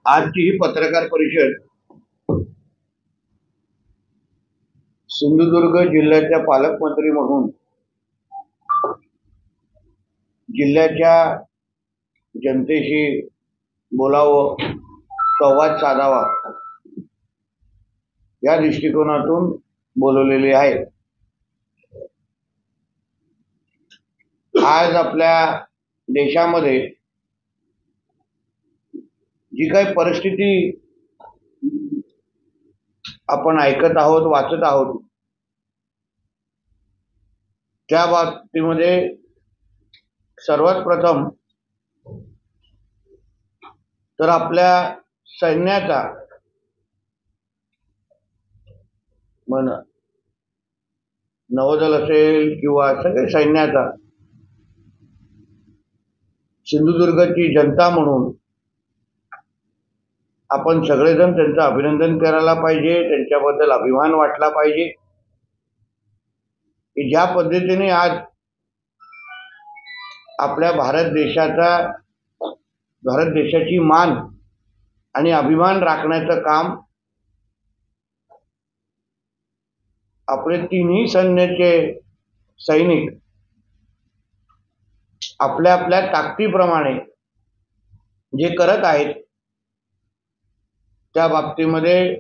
आजची ही पत्रकार परिषद सिंधुदुर्ग जिल्ह्याच्या पालकमंत्री म्हणून जिल्ह्याच्या जनतेशी बोलावं, संवाद साधावा या दृष्टिकोनातून बोलवलेली आहे। आज आपल्या देशामध्ये जी काही परिस्थिती आपण ऐकत आहोत, वाचत आहोत, त्या बाबतीमध्ये सर्वात प्रथम तर आपल्या सैन्याचा नौदल असेल किंवा सगळे सैन्याचा सिंधुदुर्गची जनता म्हणून आपण सगळेजण त्यांचं अभिनंदन करायला पाहिजे, त्यांच्याबद्दल अभिमान वाटला पाहिजे की ज्या पद्धतीने आज आपल्या भारत देशाची मान आणि अभिमान राखण्याचं काम आपले तिन्ही सैन्याचे सैनिक आपल्या आपल्या ताकदीप्रमाणे जे करत आहेत, त्या बाबतीमध्ये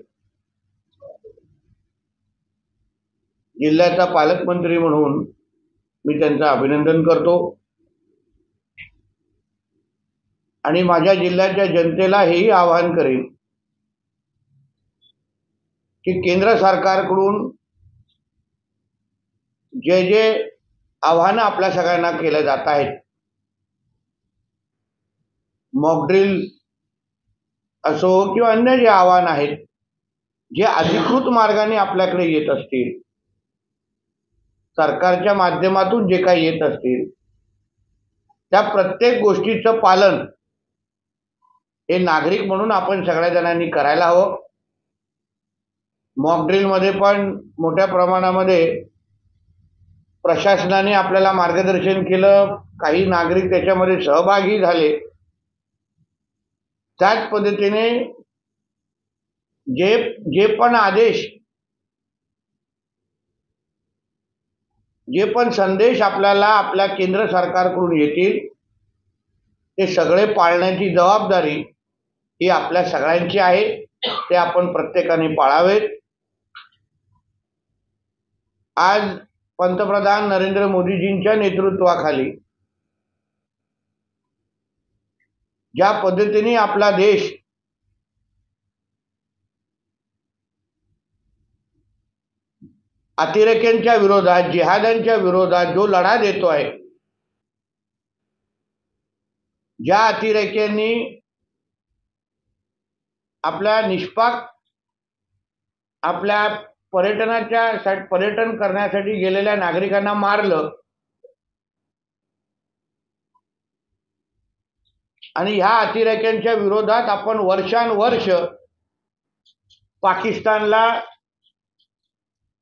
जिल्ह्याचा पालकमंत्री म्हणून मी त्यांचं अभिनंदन करतो आणि माझ्या जिल्ह्याच्या जनतेला हेही आवाहन करेन की केंद्र सरकारकडून जे जे आव्हानं आपल्या सगळ्यांना केले जात आहेत, मॉक ड्रिल असो किंवा अन्य जे आव्हान आहेत, जे अधिकृत मार्गाने आपल्याकडे येत असतील, सरकारच्या माध्यमातून जे काही येत असतील, त्या प्रत्येक गोष्टीचं पालन हे नागरिक म्हणून आपण सगळ्या जणांनी करायला हवं। मॉक ड्रिल मध्ये पण मोठ्या प्रमाणामध्ये प्रशासनाने आपल्याला मार्गदर्शन केलं, काही नागरिक त्याच्यामध्ये सहभागी झाले। त्याच पद्धतीने जे पण आदेश, जे पण संदेश आपल्याला आपल्या केंद्र सरकारकडून येतील, ते सगळे पाळण्याची जबाबदारी ही आपल्या सगळ्यांची आहे। ते आपण प्रत्येकाने पाळावेत। आज पंतप्रधान नरेंद्र मोदीजींच्या नेतृत्वाखाली ज्या पद्धतीने आपला देश अतिरेक्यांच्या विरोधात, जिहाद्यांच्या विरोधात जो लढा देतोय, ज्या अतिरेक्यांनी आपल्या निष्पाक आपल्या पर्यटन करण्यासाठी गेलेल्या नागरिकांना मारलं आणि ह्या अतिरेक्यांच्या विरोधात आपण वर्षानुवर्ष पाकिस्तानला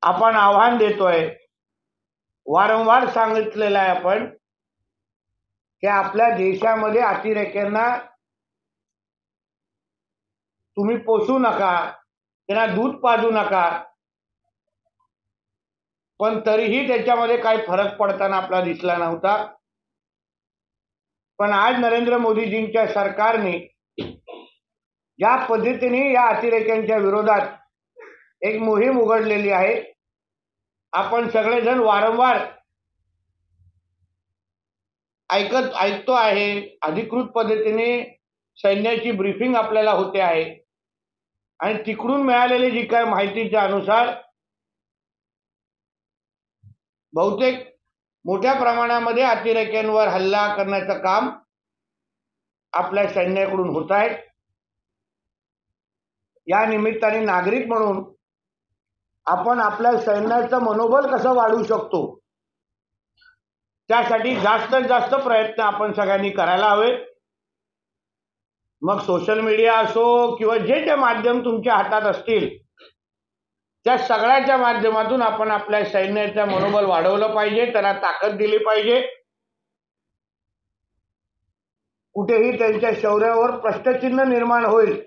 आपण आव्हान देतोय, वारंवार सांगितलेलं आहे आपण की आपल्या देशामध्ये अतिरेक्यांना तुम्ही पोसू नका, त्यांना दूध पाजू नका, पण तरीही त्याच्यामध्ये काही फरक पडताना आपला दिसला नव्हता। पण आज नरेंद्र मोदीजींच्या सरकारने ज्या पद्धतीने या अतिरेक्यांच्या विरोधात एक मोहीम उघडलेली आहे, आपण सगळेजण वारंवार ऐकतो आहे। अधिकृत पद्धतीने सैन्याची ब्रीफिंग आपल्याला होते आहे आणि तिकडून मिळालेली जी काही माहितीच्या अनुसार बहुतेक मोठ्या प्रमाणामध्ये अतिरेक्यांवर हल्ला करण्याचं काम आपल्या सैन्याकडून होत आहे। या निमित्ताने नागरिक म्हणून आपण आपल्या सैन्याचं मनोबल कसं वाढवू शकतो, त्यासाठी जास्तीत जास्त प्रयत्न आपण सगळ्यांनी करायला हवे। मग सोशल मीडिया असो किंवा जे माध्यम तुमच्या हातात असतील, त्या सगळ्याच्या माध्यमातून आपण आपल्या सैन्याचं मनोबल वाढवलं पाहिजे, त्यांना ताकद दिली पाहिजे। कुठेही त्यांच्या शौर्यावर प्रश्नचिन्ह निर्माण होईल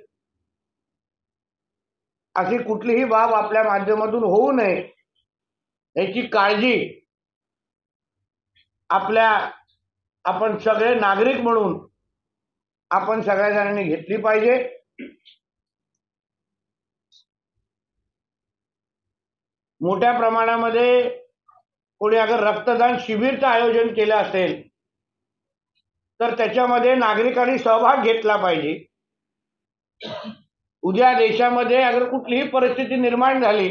अशी कुठलीही बाब आपल्या माध्यमातून होऊ नये याची काळजी आपण सगळे नागरिक म्हणून आपण सगळ्या जणांनी घेतली पाहिजे. मोठ्या प्रमाणामध्ये कोणी अगर रक्तदान शिबिरचं आयोजन केलं असेल तर त्याच्यामध्ये नागरिकांनी सहभाग घेतला पाहिजे. उद्या देशामध्ये अगर कुठलीही परिस्थिती निर्माण झाली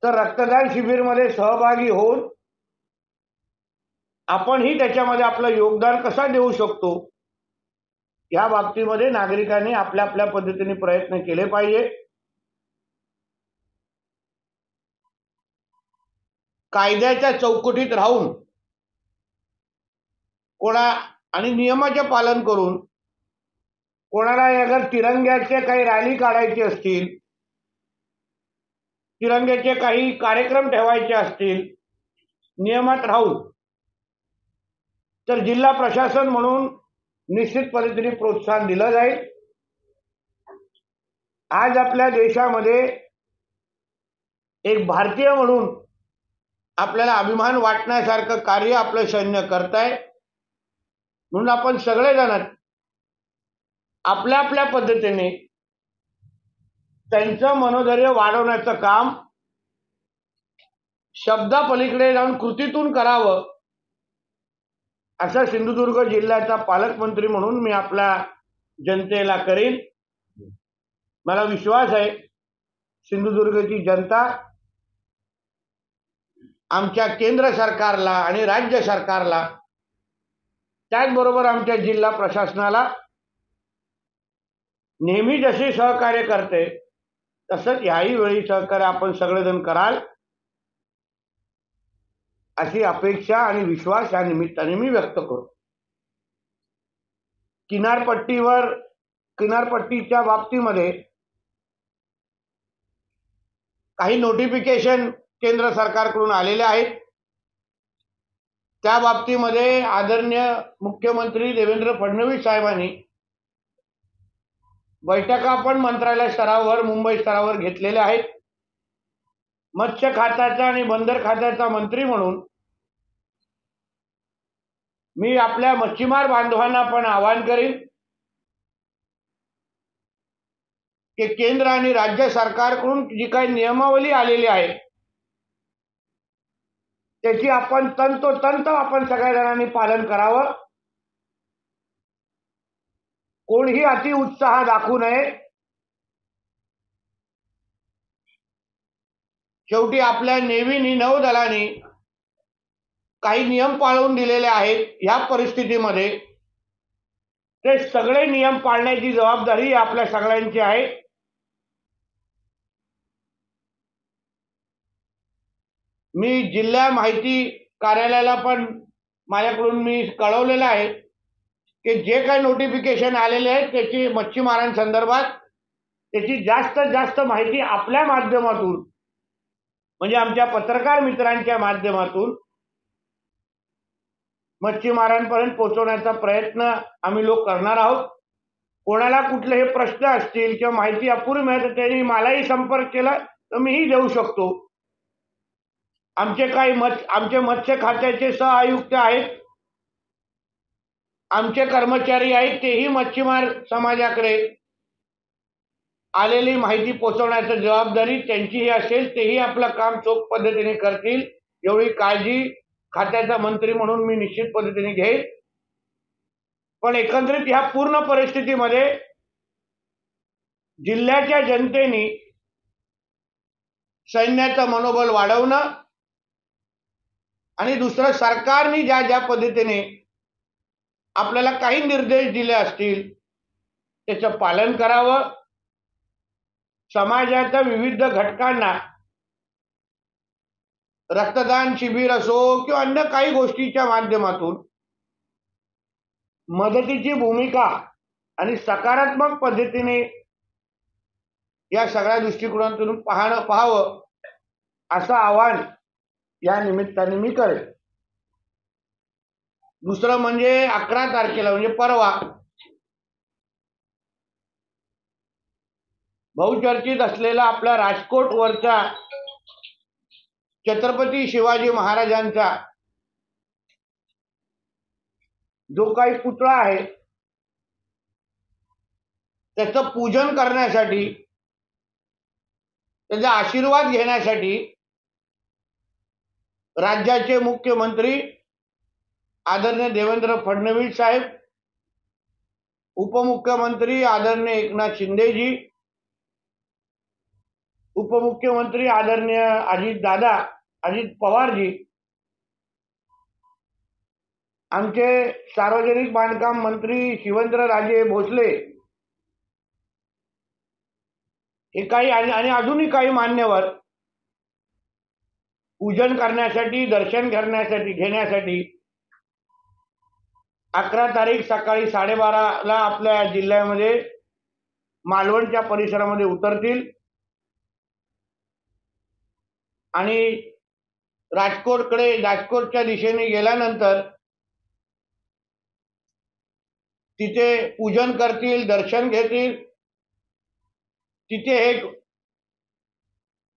तर रक्तदान शिबिरमध्ये सहभागी होऊन आपणही त्याच्यामध्ये आपलं योगदान कसा देऊ शकतो या बाबतीमध्ये नागरिकांनी आपल्या आपल्या पद्धतीने प्रयत्न केले पाहिजे. कायद्याच्या चौकटीत राहून आणि नियमाचे पालन करून कोणाला अगर तिरंग्याचे काही रॅली काढायची असतील, तिरंग्याचे काही कार्यक्रम ठेवायचे असतील नियमात राहून तर जिल्हा प्रशासन म्हणून निश्चित पद्धतीने प्रोत्साहन दिलं जाईल. आज आपल्या देशामध्ये एक भारतीय म्हणून आपल्याला अभिमान वाटण्यासारखं कार्य आपलं सैन्य करताय. म्हणून आपण सगळेजण आपल्या आपल्या पद्धतीने त्यांचं मनोधैर्य वाढवण्याचं काम शब्दापलीकडे जाऊन कृतीतून करावं असं सिंधुदुर्ग जिल्ह्याचा पालकमंत्री म्हणून मी आपल्या जनतेला करीन. मला विश्वास आहे सिंधुदुर्गची जनता आमच्या केंद्र सरकारला आणि राज्य सरकारला त्याचबरोबर आमच्या जिल्हा प्रशासनाला नेहमी जसे सहकार्य करते तसंच याही वेळी सहकार्य आपण सगळेजण कराल अशी अपेक्षा आणि विश्वास या निमित्ताने मी व्यक्त करतो. किनारपट्टीच्या बाबतीमध्ये काही नोटिफिकेशन केंद्र सरकारकडून आलेले आहेत. त्या बाबतीमध्ये आदरणीय मुख्यमंत्री देवेंद्र फडणवीस साहेबांनी बैठका पण मंत्रालय स्तरावर मुंबई स्तरावर घेतलेल्या आहेत. मत्स्य खात्याचा आणि बंदर खात्याचा मंत्री म्हणून मी आपल्या मच्छीमार बांधवांना पण आवाहन करीन की केंद्र आणि राज्य सरकारकडून जी काही नियमावली आलेली आहे त्याची आपण तंतोतंत आपण सगळ्या जणांनी पालन करावं. कोणीही अति उत्साह दाखवू नये. शेवटी आपल्या नेव्हीनी नौदलाने काही नियम पाळून दिलेले आहेत. या परिस्थितीमध्ये ते सगळे नियम पाळण्याची जबाबदारी आपल्या सगळ्यांची आहे. मी जिल्हा माहिती कार्यालयाला पण माझ्याकडून मी कळवलेलं आहे की जे काही नोटिफिकेशन आलेले आहेत त्याची मच्छीमारांसंदर्भात त्याची जास्तीत जास्त माहिती आपल्या माध्यमातून म्हणजे आमच्या पत्रकार मित्रांच्या माध्यमातून मच्छीमारांपर्यंत पोहोचवण्याचा प्रयत्न आम्ही लोक करणार आहोत. कोणाला कुठलेही प्रश्न असतील किंवा माहिती अपुरी मिळते त्यांनी मलाही संपर्क केला तर मीही देऊ शकतो. आमचे मत्स्य खात्याचे सहआयुक्त आहेत, आमचे कर्मचारी आहेत, तेही मच्छीमार समाजाकडे आलेली माहिती पोहोचवण्याची जबाबदारी त्यांचीही असेल. तेही आपलं काम चोख पद्धतीने करतील एवढी काळजी खात्याचा मंत्री म्हणून मी निश्चित पद्धतीने घेईन. पण एकंदरीत ह्या पूर्ण परिस्थितीमध्ये जिल्ह्याच्या जनतेने सैन्याचं मनोबल वाढवणं आणि दुसरं सरकारने ज्या ज्या पद्धतीने आपल्याला काही निर्देश दिले असतील त्याचं पालन करावं. समाजाच्या विविध घटकांना रक्तदान शिबिर असो किंवा अन्य काही गोष्टीच्या माध्यमातून मदतीची भूमिका आणि सकारात्मक पद्धतीने या सगळ्या दृष्टिकोनातून पाहावं असं आवाहन या निमित्ताने मी करेन. दुसरं म्हणजे 11 तारखेला म्हणजे परवा बहुचर्चित असलेला आपला राजकोट वरचा छत्रपती शिवाजी महाराजांचा जो काही पुतळा आहे त्याचं पूजन करण्यासाठी, त्याचा आशीर्वाद घेण्यासाठी राज्याचे मुख्यमंत्री आदरणीय देवेंद्र फडणवीस साहेब, उपमुख्यमंत्री आदरणीय एकनाथ शिंदेजी, उपमुख्यमंत्री आदरणीय अजित पवारजी, आमचे सार्वजनिक बांधकाम मंत्री शिवेंद्रराजे भोसले हे काही आणि अजूनही काही मान्यवर पूजन करण्यासाठी, दर्शन घेण्यासाठी 11 तारीख सकाळी 12:30ला आपल्या जिल्ह्यामध्ये मालवणच्या परिसरामध्ये उतरतील आणि राजकोटच्या दिशेने गेल्यानंतर तिथे पूजन करतील, दर्शन घेतील. तिथे एक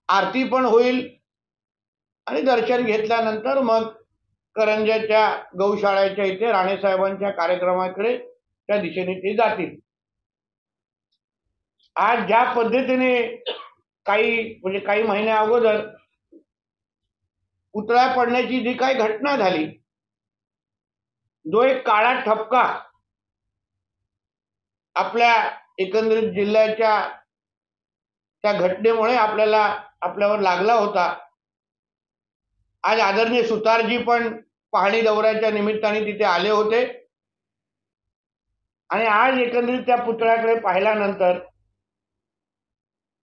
आरती पण होईल आणि दर्शन घेतल्यानंतर मग करंजाच्या गौशाळेच्या इथे राणेसाहेबांच्या कार्यक्रमाकडे त्या दिशेने ते जातील. आज ज्या पद्धतीने काही महिन्या अगोदर पुतळा पडण्याची जी काही घटना झाली, जो एक काळा ठपका आपल्या एकंदरीत जिल्ह्याच्या त्या घटनेमुळे आपल्यावर लागला होता. आज आदरणीय सुतारजी पण पाहणी दौऱ्याच्या निमित्ताने तिथे आले होते आणि आज एकंदरीत त्या पुतळ्याकडे पाहिल्यानंतर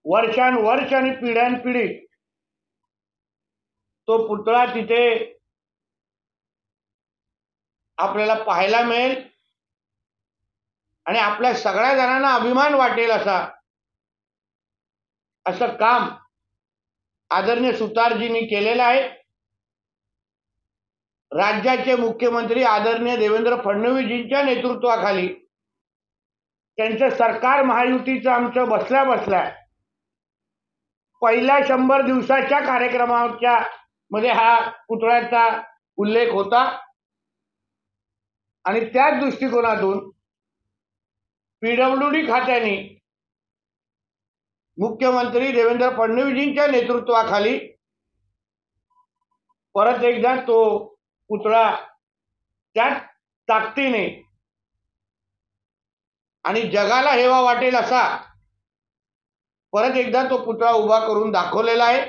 वर्षानुवर्ष आणि पिढ्यानपिढी तो पुतळा तिथे आपल्याला पाहायला मिळेल आणि आपल्या सगळ्या जणांना अभिमान वाटेल असं काम आदरणीय सुतारजींनी केलेलं आहे. राज्याचे मुख्यमंत्री आदरणीय देवेंद्र फडणवीसजींच्या नेतृत्वाखाली त्यांचं सरकार महायुतीचं आमचं बसल्या पहिल्या 100 दिवसाच्या कार्यक्रमाच्या मध्ये हा पुतळ्याचा उल्लेख होता आणि त्याच दृष्टिकोनातून पीडब्ल्यूडी खात्याने मुख्यमंत्री देवेंद्र फडणवीसजींच्या नेतृत्वाखाली परत एकदा तो पुतळा त्याच ताकदीने आणि जगाला हेवा वाटेल असा परत एकदा तो पुतळा उभा करून दाखवलेला आहे.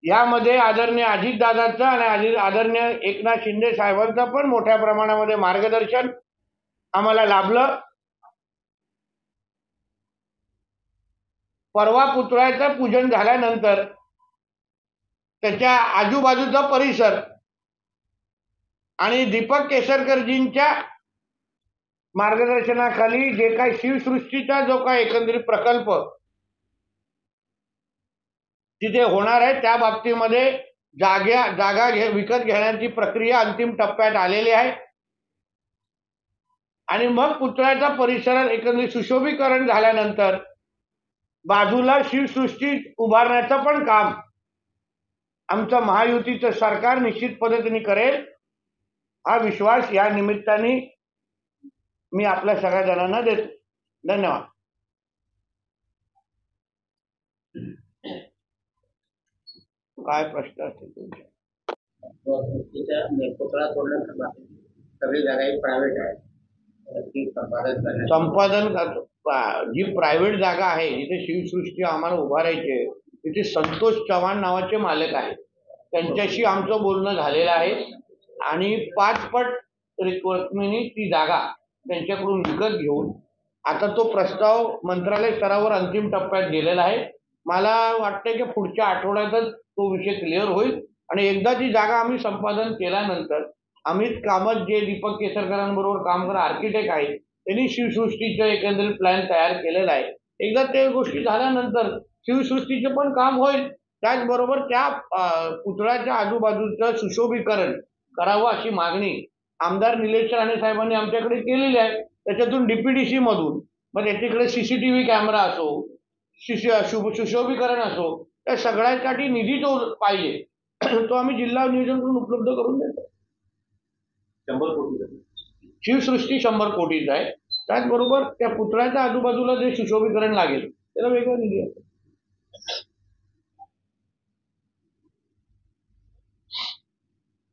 यामध्ये आदरणीय अजितदादांचं आणि आदरणीय एकनाथ शिंदे साहेबांचं पण मोठ्या प्रमाणामध्ये मार्गदर्शन आम्हाला लाभलं. परवा पुतळ्याचं पूजन झाल्यानंतर त्याच्या आजूबाजूचा परिसर आणि दीपक केसरकरजींच्या मार्गदर्शनाखाली जे काही शिवसृष्टीचा जो काही एकंदरीत प्रकल्प तिथे होणार आहे त्या बाबतीमध्ये जागा विकत घेण्याची प्रक्रिया अंतिम टप्प्यात आलेली आहे आणि मग पुतळ्याचा परिसर एकंदरीत सुशोभीकरण झाल्यानंतर बाजूला शिवसृष्टी उभारण्याचं पण काम आमचं महायुतीचं सरकार निश्चित पद्धतीने करेल हा विश्वास या निमित्ताने मी आपल्या सगळ्या जणांना देतो. धन्यवाद. काय प्रश्न असतील तुमचे? सगळी जागा प्रायव्हेट आहे, संपादन जी प्रायव्हेट जागा आहे जिथे शिवसृष्टी आम्हाला उभारायची आहे तिथे संतोष चव्हाण नावाचे मालक आहेत. त्यांच्याशी आमचं बोलणं झालेलं आहे आणि 5 पट रकमेने ती जागा त्यांच्याकडून विकत घेऊन आता तो प्रस्ताव मंत्रालय स्तरावर अंतिम टप्प्यात गेलेला आहे. मला वाटतं की पुढच्या आठवड्यातच तो विषय क्लिअर होईल आणि एकदा ती जागा आम्ही संपादन केल्यानंतर अमित कामत जे दीपक केसरकरांबरोबर काम करणारे आर्किटेक्ट आहेत त्यांनी शिवसृष्टीचं एकंदरीत प्लॅन तयार केलेला आहे. एकदा ते गोष्टी झाल्यानंतर शिवसृष्टीचं पण काम होईल. त्याचबरोबर त्या पुतळ्याच्या आजूबाजूचं सुशोभीकरण करावं अशी मागणी आमदार निलेश राणे साहेबांनी आमच्याकडे केलेली आहे. त्याच्यातून डीपीडीसी मधून मग त्याच्याकडे सीसीटीव्ही कॅमेरा असो सुशोभीकरण असो, त्या सगळ्यासाठी निधी जो पाहिजे तो आम्ही जिल्हा नियोजन करून उपलब्ध करून देतो. 100 कोटी झाले. शिवसृष्टी 100 कोटीचा आहे. त्याचबरोबर त्या पुतळ्याच्या आजूबाजूला जे सुशोभीकरण लागेल त्याला वेगळा निधी आहे.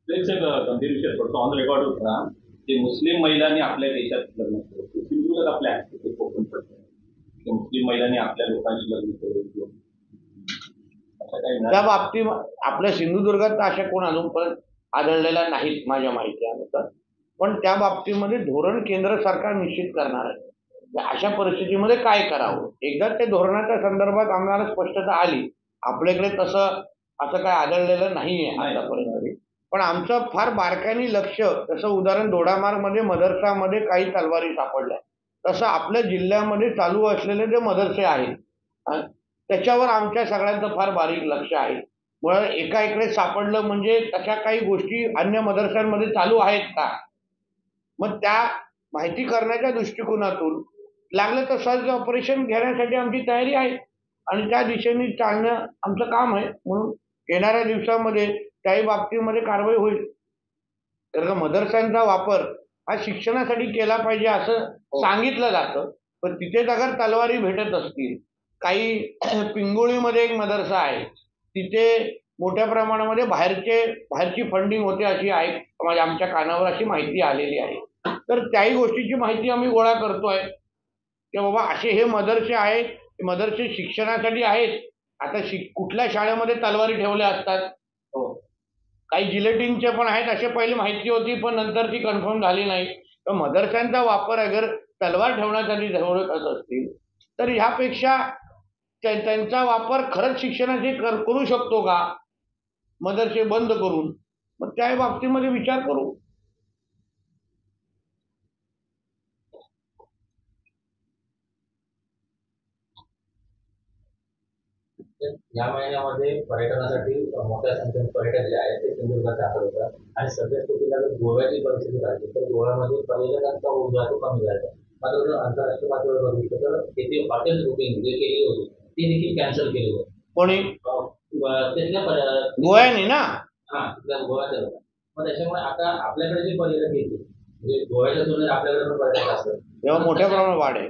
तेच एक गंभीर विषय पडतो ऑन रेकॉर्ड होता की मुस्लिम महिलांनी आपल्या देशात लग्न केलं. सिंधुदुर्गात आपल्या आहे कोकण पडतं की मुस्लिम महिलांनी आपल्या लोकांशी लग्न केलं. असं काही त्या नाही. बाबतीत आपल्या सिंधुदुर्गात तर अशा कोण अजूनपर्यंत आढळलेल्या नाहीत माझ्या माहितीनुसार. पण त्या बाबतीमध्ये धोरण केंद्र सरकार निश्चित करणार आहे. अशा परिस्थितीमध्ये काय करावं, एकदा त्या धोरणाच्या संदर्भात आम्हाला स्पष्टता आली. आपल्याकडे तसं असं काय आढळलेलं नाहीये आतापर्यंत. पण आमचं फार बारकाईने लक्ष, जसं उदाहरण दोडामार्गमध्ये मदरसामध्ये काही तलवारी सापडल्या, तसं आपल्या जिल्ह्यामध्ये चालू असलेले जे मदरसे आहेत त्याच्यावर आमच्या सगळ्यांचं फार बारीक लक्ष आहे. मुळे एका इकडे सापडलं म्हणजे तशा काही गोष्टी अन्य मदरशांमध्ये चालू आहेत का, मग त्या माहिती करण्याच्या दृष्टिकोनातून लागलं तर सर्च ऑपरेशन घेण्यासाठी आमची तयारी आहे आणि त्या दिशेने चालणं आमचं काम आहे. म्हणून येणाऱ्या दिवसामध्ये त्याही बाबतीमध्ये कारवाई होईल. तर मदरसांचा वापर हा शिक्षणासाठी केला पाहिजे असं सांगितलं जातं. पण तिथेच अगर तलवारी भेटत असतील, काही पिंगोळीमध्ये एक मदरसा आहे, तिथे मोठ्या प्रमाणामध्ये बाहेरची फंडिंग होते अशी आहे, म्हणजे आमच्या कानावर अशी माहिती आलेली आहे. तर त्याही गोष्टीची माहिती आम्ही गोळा करतोय की बाबा असे हे मदरसे आहेत, मदरसे शिक्षणासाठी आहेत. आता कुठल्या शाळेमध्ये तलवारी ठेवल्या असतात, काही जिलेटिनचे पण आहेत असे पहिले माहिती होती, पण नंतर ती कन्फर्म झाली नाही. तर मदरशांचा वापर अगर तलवार ठेवण्यासाठी ठेवत असतील तर ह्यापेक्षा त्यांचा वापर खरंच शिक्षणासाठी करू शकतो का, मदरसे बंद करून, मग त्या बाबतीमध्ये विचार करू. या महिन्यामध्ये पर्यटनासाठी मोठ्या संख्येने पर्यटक जे आहेत ते सिंधुदुर्गात दाखल होतात आणि सध्या स्थितीला जर गोव्याची परिस्थिती राहिली तर गोव्यामध्ये पर्यटकांचा उद्या तो कमी झाला. मात्र जर आंतरराष्ट्रीय पातळीवर बघितलं तर तिथे हॉटेल बुकिंग जे केली होती ती देखील कॅन्सल केली होती. कोणी? तिथल्या गोव्याने ना. तिथल्या गोव्याच्या लोक. मग त्याच्यामुळे आता आपल्याकडे जे पर्यटक येतील म्हणजे गोव्याच्या तुलनेत आपल्याकडे पण पर्यटक असतात तेव्हा मोठ्या प्रमाणात वाढ आहे.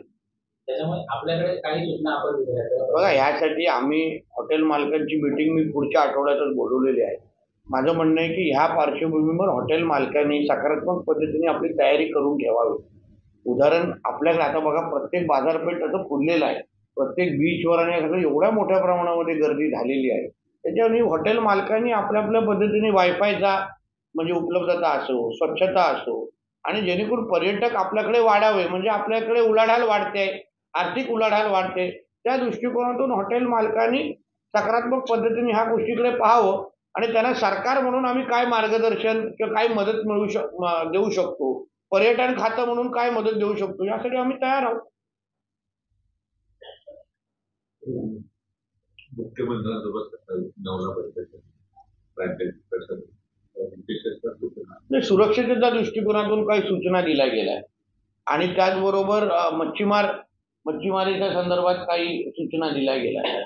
त्याच्यामुळे आपल्याकडे काही सूचना आपण दिल्या. बघा, ह्यासाठी आम्ही हॉटेल मालकांची मीटिंग मी पुढच्या आठवड्यातच बोलवलेली आहे. माझं म्हणणं आहे की ह्या पार्श्वभूमीवर हॉटेल मालकांनी सकारात्मक पद्धतीने आपली तयारी करून ठेवावी. उदाहरण आपल्याकडे आता बघा, प्रत्येक बाजारपेठ असं फुललेलं आहे, प्रत्येक बीचवर आणि सगळं एवढ्या मोठ्या प्रमाणामध्ये गर्दी झालेली आहे. त्याच्यावर हॉटेल मालकांनी आपल्या आपल्या पद्धतीने वायफायचा म्हणजे उपलब्धता असो, स्वच्छता असो, आणि जेणेकरून पर्यटक आपल्याकडे वाढावे, म्हणजे आपल्याकडे उलाढाल वाढते, आर्थिक उलाढाल वाढते, त्या दृष्टिकोनातून हॉटेल मालकांनी सकारात्मक पद्धतीने ह्या गोष्टीकडे पाहावं आणि त्यांना सरकार म्हणून आम्ही काय मार्गदर्शन किंवा काय मदत देऊ शकतो, पर्यटन खातं म्हणून काय मदत देऊ शकतो, यासाठी आम्ही तयार आहोत. मुख्यमंत्र्यांसोबत 9ला बैठक सुरक्षतेच्या दृष्टिकोनातून काही सूचना दिल्या गेल्या आणि त्याचबरोबर मच्छीमारीच्या संदर्भात काही सूचना दिल्या गेल्या.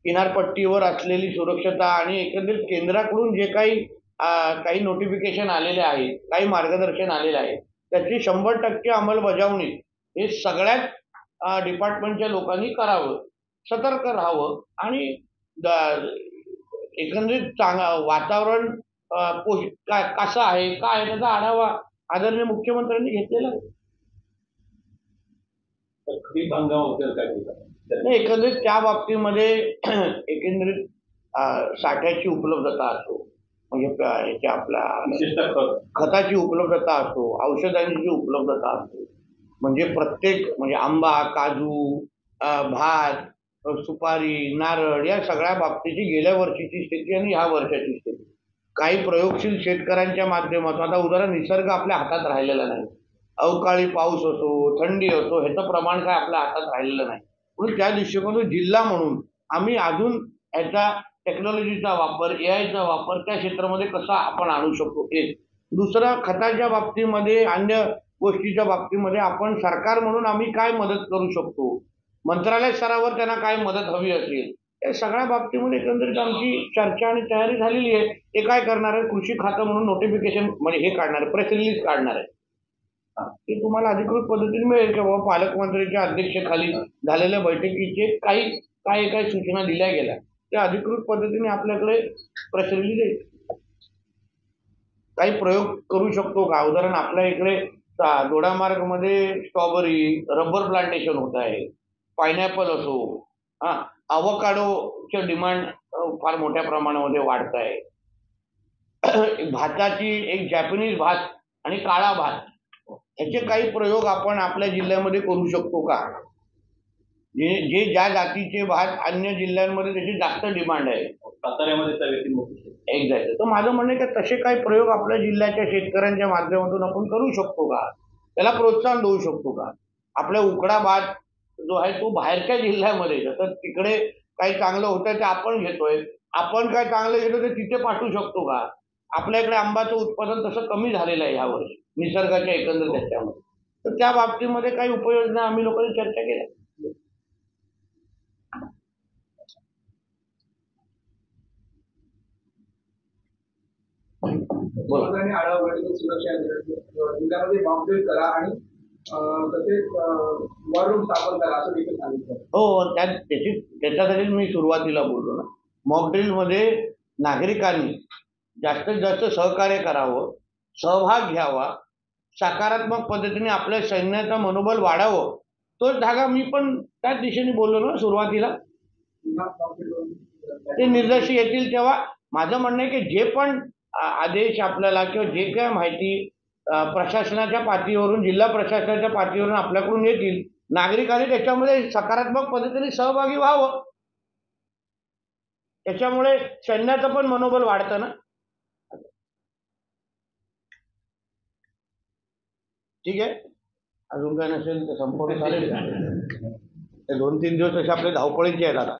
किनारपट्टीवर असलेली सुरक्षता आणि एकंदरीत केंद्राकडून जे काही नोटिफिकेशन आलेले आहेत, काही मार्गदर्शन आलेले आहे, त्याची 100% अंमलबजावणी हे सगळ्याच डिपार्टमेंटच्या लोकांनी करावं, सतर्क राहावं आणि एकंदरीत वातावरण कसं आहे, काय आहे, त्याचा आढावा आदरणीय मुख्यमंत्र्यांनी घेतलेला आहे. खरीप हंगाम होतील काय एकंदरीत त्या बाबतीमध्ये एकंदरीत साठ्याची उपलब्धता असो, म्हणजे आपल्या खताची उपलब्धता असो, औषधांची उपलब्धता असो, म्हणजे प्रत्येक म्हणजे आंबा, काजू, भात, सुपारी, नारळ या सगळ्या बाबतीची गेल्या वर्षीची स्थिती आणि ह्या वर्षाची स्थिती, काही प्रयोगशील शेतकऱ्यांच्या माध्यमातून, आता उदाहरण निसर्ग आपल्या हातात राहिलेला नाही, अवकाळी पाऊस असो, थंडी असो, ह्याचं प्रमाण काय आपल्या हातात राहिलेलं नाही. म्हणून त्या दृष्टिकोनातून जिल्हा म्हणून आम्ही अजून ह्याचा टेक्नॉलॉजीचा वापर, एआयचा वापर त्या क्षेत्रामध्ये कसा आपण आणू शकतो. एक दुसरं, खताच्या बाबतीमध्ये, अन्य गोष्टीच्या बाबतीमध्ये आपण सरकार म्हणून आम्ही काय मदत करू शकतो, मंत्रालय स्तरावर त्यांना काय मदत हवी असेल, या सगळ्या बाबतीमध्ये एकंदरीत आमची चर्चा आणि तयारी झालेली आहे. ते काय करणार आहे, कृषी खातं म्हणून नोटिफिकेशन म्हणजे हे काढणार आहे, प्रेस रिलीज काढणार आहे. ते तुम्हाला अधिकृत पद्धतीने मिळेल की बाबा पालकमंत्र्यांच्या अध्यक्षतेखाली झालेल्या बैठकीचे काही सूचना दिल्या गेल्या त्या अधिकृत पद्धतीने आपल्याकडे प्रेस रिलीज येईल. काही प्रयोग करू शकतो का? उदाहरण आपल्या इकडे दोडामार्ग मध्ये स्ट्रॉबेरी रबर प्लांटेशन होत आहे, पायनॅपल असो, अवोकाडोचे डिमांड फार मोठ्या प्रमाणामध्ये वाढत आहे. भाताची एक जॅपनीज भात आणि काळा भात ह्याचे काही प्रयोग आपण आपल्या जिल्ह्यामध्ये करू शकतो का? जे ज्या जातीचे भात अन्य जिल्ह्यांमध्ये त्याची जास्त डिमांड आहे, साताऱ्यामध्ये त्या व्यक्ती मोठी एक्झॅक्ट. तर माझं म्हणणं आहे की तसे काही प्रयोग आपल्या जिल्ह्याच्या शेतकऱ्यांच्या माध्यमातून आपण करू शकतो का? त्याला प्रोत्साहन देऊ शकतो का? आपल्या उकडा भात जो आहे तो बाहेरच्या जिल्ह्यामध्ये, जसं तिकडे काही चांगलं होतं ते आपण घेतोय, आपण काय चांगलं घेतो ते तिथे पाठवू शकतो का? आपल्या इकडे आंब्याचं उत्पादन तसं कमी झालेलं आहे यावर्षी निसर्गाच्या एकंदर त्याच्यामध्ये. तर त्या बाबतीमध्ये काही उपाययोजना आम्ही लोकांनी चर्चा केल्या. आणि आढावा सुरक्षा जिल्ह्यामध्ये मॉकड्रिल करा आणि तसेच वॉर रूम स्थापन करा असं देखील सांगितलं. हो, त्याच्यासाठी मी सुरुवातीला बोललो ना, मॉकड्रिलमध्ये नागरिकांनी जास्तीत जास्त सहकार्य करावं, सहभाग घ्यावा, सकारात्मक पद्धतीने आपल्या सैन्याचं मनोबल वाढावं. तोच धागा मी पण त्याच दिशेने बोललो ना सुरुवातीला. ते निर्देश येतील तेव्हा माझं म्हणणं आहे की जे पण आदेश आपल्याला किंवा जे काय माहिती प्रशासनाच्या पातळीवरून जिल्हा प्रशासनाच्या पातळीवरून आपल्याकडून येतील, नागरिकांनी त्याच्यामध्ये सकारात्मक पद्धतीने सहभागी व्हावं. त्याच्यामुळे सैन्याचं पण मनोबल वाढतं ना. ठीक आहे, अजून काय नसेल तर संपूर्ण चालेल. 2-3 दिवस असे आपले धावपळीचे आहेत आता.